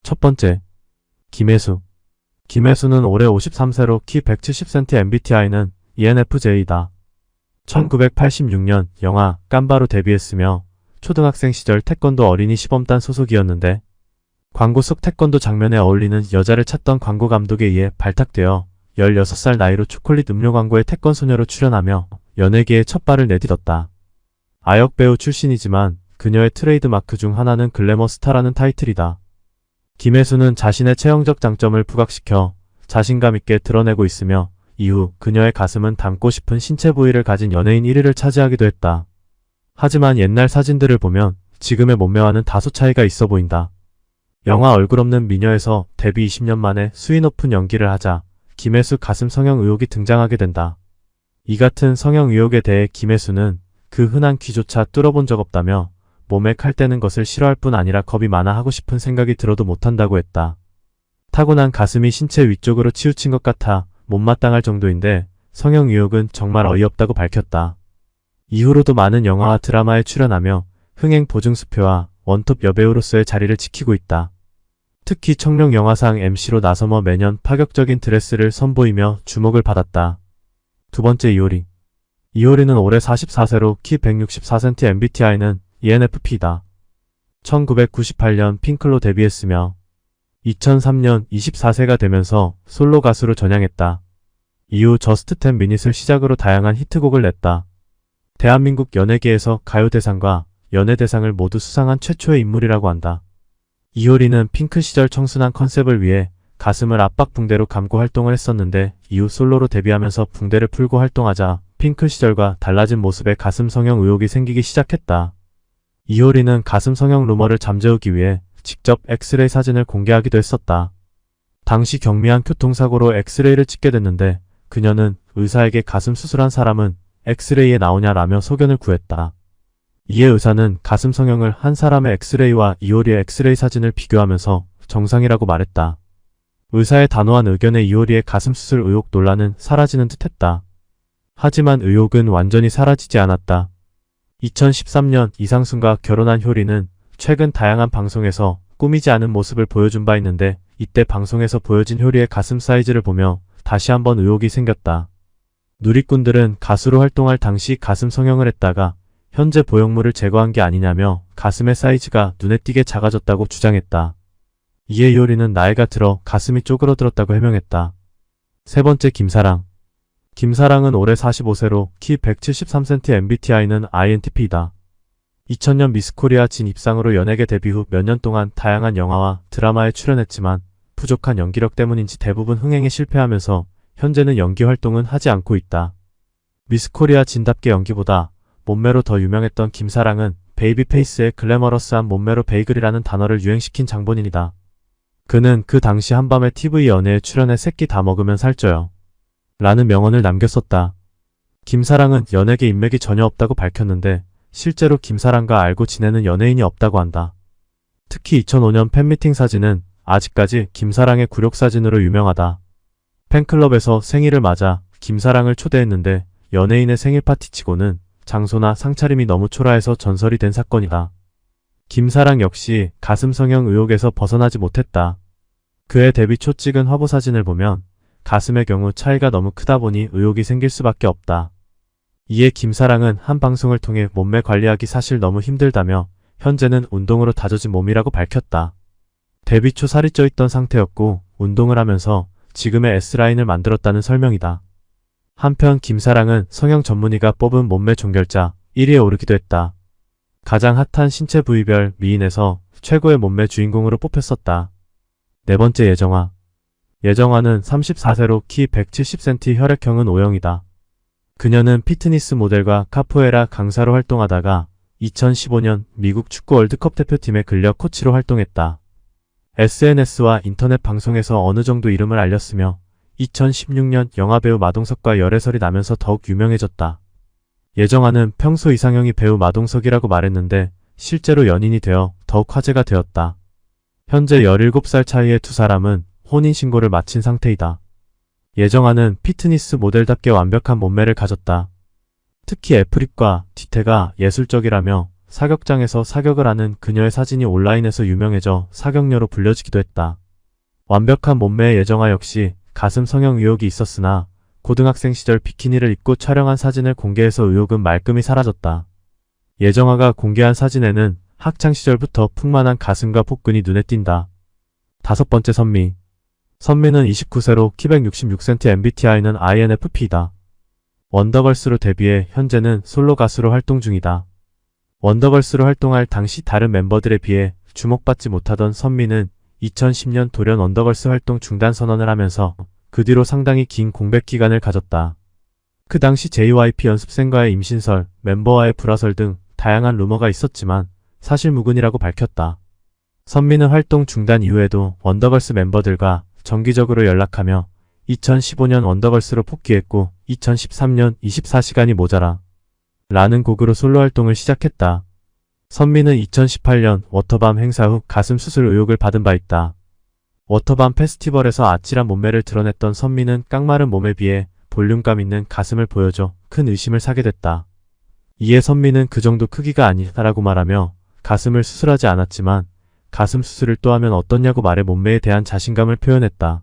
첫 번째, 김혜수. 김혜수는 올해 53세로 키 170cm MBTI는 ENFJ이다. 1986년 영화 깜바로 데뷔했으며 초등학생 시절 태권도 어린이 시범단 소속이었는데 광고 속 태권도 장면에 어울리는 여자를 찾던 광고 감독에 의해 발탁되어 16살 나이로 초콜릿 음료 광고에 태권소녀로 출연하며 연예계에 첫 발을 내딛었다. 아역배우 출신이지만 그녀의 트레이드마크 중 하나는 글래머 스타라는 타이틀이다. 김혜수는 자신의 체형적 장점을 부각시켜 자신감 있게 드러내고 있으며 이후 그녀의 가슴은 닮고 싶은 신체 부위를 가진 연예인 1위를 차지하기도 했다. 하지만 옛날 사진들을 보면 지금의 몸매와는 다소 차이가 있어 보인다. 영화 얼굴 없는 미녀에서 데뷔 20년 만에 수위 높은 연기를 하자 김혜수 가슴 성형 의혹이 등장하게 된다. 이 같은 성형 의혹에 대해 김혜수는 그 흔한 귀조차 뚫어본 적 없다며 몸에 칼 떼는 것을 싫어할 뿐 아니라 겁이 많아 하고 싶은 생각이 들어도 못한다고 했다. 타고난 가슴이 신체 위쪽으로 치우친 것 같아 못마땅할 정도인데 성형 의혹은 정말 어이없다고 밝혔다. 이후로도 많은 영화와 드라마에 출연하며 흥행 보증수표와 원톱 여배우로서의 자리를 지키고 있다. 특히 청룡 영화상 MC로 나서며 매년 파격적인 드레스를 선보이며 주목을 받았다. 두 번째 이효리. 이효리는 올해 44세로 키 164cm MBTI는 ENFP다. 1998년 핑클로 데뷔했으며 2003년 24세가 되면서 솔로 가수로 전향했다. 이후 저스트 10 미닛을 시작으로 다양한 히트곡을 냈다. 대한민국 연예계에서 가요대상과 연예대상을 모두 수상한 최초의 인물이라고 한다. 이효리는 핑크 시절 청순한 컨셉을 위해 가슴을 압박 붕대로 감고 활동을 했었는데 이후 솔로로 데뷔하면서 붕대를 풀고 활동하자 핑크 시절과 달라진 모습에 가슴 성형 의혹이 생기기 시작했다. 이효리는 가슴 성형 루머를 잠재우기 위해 직접 엑스레이 사진을 공개하기도 했었다. 당시 경미한 교통사고로 엑스레이를 찍게 됐는데 그녀는 의사에게 가슴 수술한 사람은 엑스레이에 나오냐라며 소견을 구했다. 이에 의사는 가슴 성형을 한 사람의 엑스레이와 이효리의 엑스레이 사진을 비교하면서 정상이라고 말했다. 의사의 단호한 의견에 이효리의 가슴 수술 의혹 논란은 사라지는 듯했다. 하지만 의혹은 완전히 사라지지 않았다. 2013년 이상순과 결혼한 효리는 최근 다양한 방송에서 꾸미지 않은 모습을 보여준 바 있는데 이때 방송에서 보여진 효리의 가슴 사이즈를 보며 다시 한번 의혹이 생겼다. 누리꾼들은 가수로 활동할 당시 가슴 성형을 했다가 현재 보형물을 제거한 게 아니냐며 가슴의 사이즈가 눈에 띄게 작아졌다고 주장했다. 이에 효리는 나이가 들어 가슴이 쪼그러들었다고 해명했다. 세 번째 김사랑. 김사랑은 올해 45세로 키 173cm MBTI는 INTP이다. 2000년 미스코리아 진입상으로 연예계 데뷔 후 몇 년 동안 다양한 영화와 드라마에 출연했지만 부족한 연기력 때문인지 대부분 흥행에 실패하면서 현재는 연기 활동은 하지 않고 있다. 미스코리아 진답게 연기보다 몸매로 더 유명했던 김사랑은 베이비페이스의 글래머러스한 몸매로 베이글이라는 단어를 유행시킨 장본인이다. 그는 그 당시 한밤의 TV 연예에 출연해 새끼 다 먹으면 살쪄요 라는 명언을 남겼었다. 김사랑은 연예계 인맥이 전혀 없다고 밝혔는데 실제로 김사랑과 알고 지내는 연예인이 없다고 한다. 특히 2005년 팬미팅 사진은 아직까지 김사랑의 굴욕사진으로 유명하다. 팬클럽에서 생일을 맞아 김사랑을 초대했는데 연예인의 생일 파티치고는 장소나 상차림이 너무 초라해서 전설이 된 사건이다. 김사랑 역시 가슴 성형 의혹에서 벗어나지 못했다. 그의 데뷔 초 찍은 화보 사진을 보면 가슴의 경우 차이가 너무 크다 보니 의혹이 생길 수밖에 없다. 이에 김사랑은 한 방송을 통해 몸매 관리하기 사실 너무 힘들다며 현재는 운동으로 다져진 몸이라고 밝혔다. 데뷔 초 살이 쪄 있던 상태였고 운동을 하면서 지금의 S라인을 만들었다는 설명이다. 한편 김사랑은 성형 전문의가 뽑은 몸매 종결자 1위에 오르기도 했다. 가장 핫한 신체 부위별 미인에서 최고의 몸매 주인공으로 뽑혔었다. 네 번째 예정아. 예정아는 34세로 키 170cm 혈액형은 O형이다. 그녀는 피트니스 모델과 카포에라 강사로 활동하다가 2015년 미국 축구 월드컵 대표팀의 근력 코치로 활동했다. SNS와 인터넷 방송에서 어느 정도 이름을 알렸으며 2016년 영화배우 마동석과 열애설이 나면서 더욱 유명해졌다. 예정아는 평소 이상형이 배우 마동석이라고 말했는데 실제로 연인이 되어 더욱 화제가 되었다. 현재 17살 차이의 두 사람은 혼인신고를 마친 상태이다. 예정아는 피트니스 모델답게 완벽한 몸매를 가졌다. 특히 애플립과 뒤태가 예술적이라며 사격장에서 사격을 하는 그녀의 사진이 온라인에서 유명해져 사격녀로 불려지기도 했다. 완벽한 몸매의 예정아 역시 가슴 성형 의혹이 있었으나 고등학생 시절 비키니를 입고 촬영한 사진을 공개해서 의혹은 말끔히 사라졌다. 예정아가 공개한 사진에는 학창시절부터 풍만한 가슴과 복근이 눈에 띈다. 5번째 선미. 선미는 29세로 키 166cm MBTI는 INFP이다. 원더걸스로 데뷔해 현재는 솔로 가수로 활동 중이다. 원더걸스로 활동할 당시 다른 멤버들에 비해 주목받지 못하던 선미는 2010년 돌연 원더걸스 활동 중단 선언을 하면서 그 뒤로 상당히 긴 공백 기간을 가졌다. 그 당시 JYP 연습생과의 임신설, 멤버와의 불화설 등 다양한 루머가 있었지만 사실 무근이라고 밝혔다. 선미는 활동 중단 이후에도 원더걸스 멤버들과 정기적으로 연락하며 2015년 원더걸스로 복귀했고 2013년 24시간이 모자라 라는 곡으로 솔로 활동을 시작했다. 선미는 2018년 워터밤 행사 후 가슴 수술 의혹을 받은 바 있다. 워터밤 페스티벌에서 아찔한 몸매를 드러냈던 선미는 깡마른 몸에 비해 볼륨감 있는 가슴을 보여줘 큰 의심을 사게 됐다. 이에 선미는 그 정도 크기가 아니다라고 말하며 가슴을 수술하지 않았지만 가슴 수술을 또 하면 어떻냐고 말해 몸매에 대한 자신감을 표현했다.